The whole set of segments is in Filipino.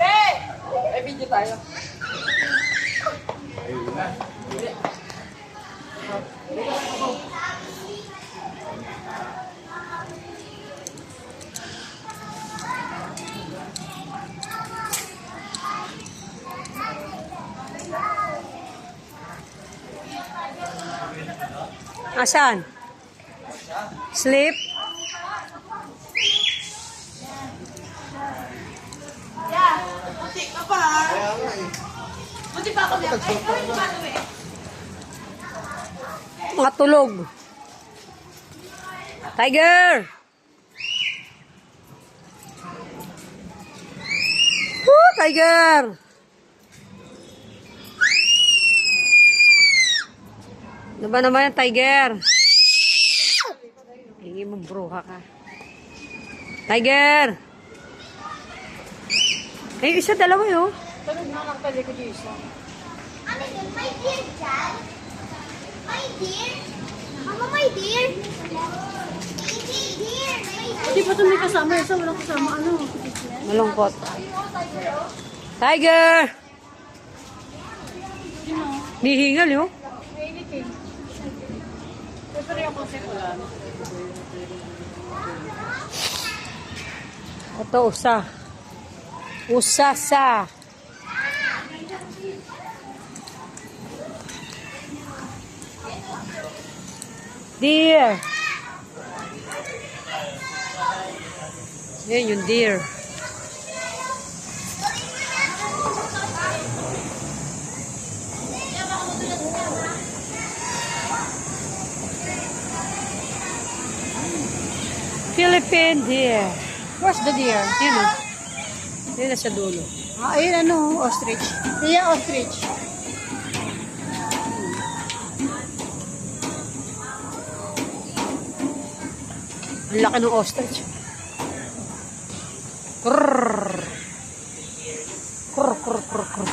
Ay, video tayo. Asan? Sleep? Yeah, buti ka pa. Buti pa ako niya. Ay, gawin mo ano eh. Mga tulog. Tiger! Woo, Tiger! Ano ba naman yung Tiger? Hingi mo bruha ka. Tiger! Ay, isa, dalawa yun. Tulog na lang pala ko dito. Ano yun? My dear dyan? My dear? Mama, my dear? Hindi, dear. Hindi pa ito may kasama. Isa walang kasama. Ano? Malungkot. Tiger! Nihingal yun. Mainit eh. Pero yung concept wala. Ito, usa. Usasa. Deer. Yan yung deer. Philippine deer. Where's the deer? Yan o. Yan na sa dulo. Ah, ayun ano, ostrich. Yeah, ostrich. Ang laki ng ostrich. Krrrr. Krrrr, krrrr, krrrr, krrrr.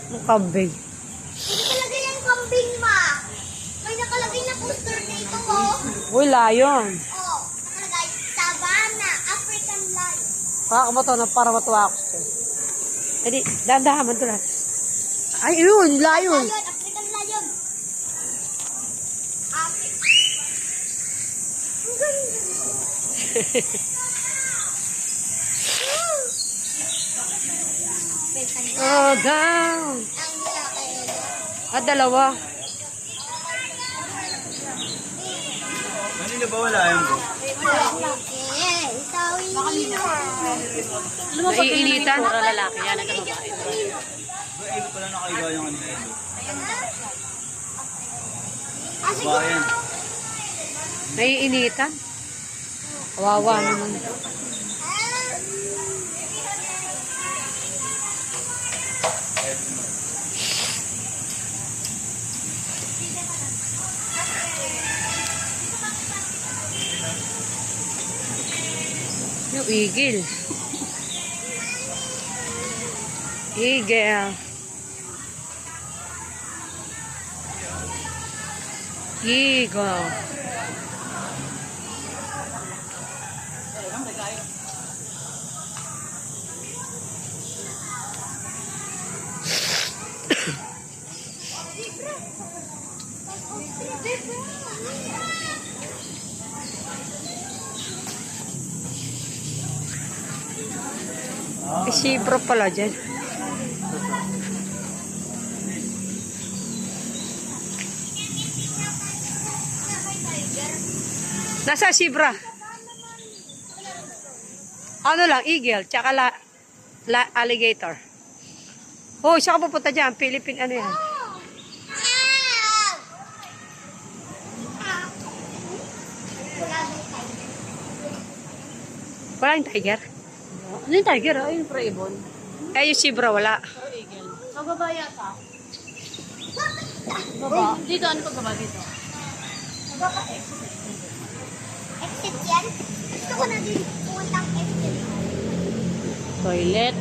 Ang kambing. Nakalagay ang kambing, ma. May nakalagay na poster dito, oh. Uy, lion. Oh, nakalagay. Savannah, African lion. Kaka mo to na para matuwa ako sa'yo. Hindi, dahan-dahan man doon. Ay, yun, lion. Lion, African lion. African. Ang ganda. Oh, down. Ang laki. Ah, dalawa. Kanina ba wala yun bro? Eh, isawin niyo. Naiinitan. Puro lalaki yan. Ito babae. Ba, ilo pala nakaiba yung kanina yun. Ah, siguro. Bayan. Naiinitan. Kawawa naman. Yung eagle. Eagle. Eagle. May sibro pala dyan. Nasa sibra? Ano lang, eagle, tsaka alligator. Oh, saan ka pupunta dyan? Philippine, ano yan? Wala yung tiger? Ano yung tiger? Ayun, pro ibon. Eh, yung zebra, wala. Pro eagle. Sa baba yata. Baba. Dito, ano pag baba dito? Baka exit. Exit yan? Gusto ko na din puntang exit. Toilet.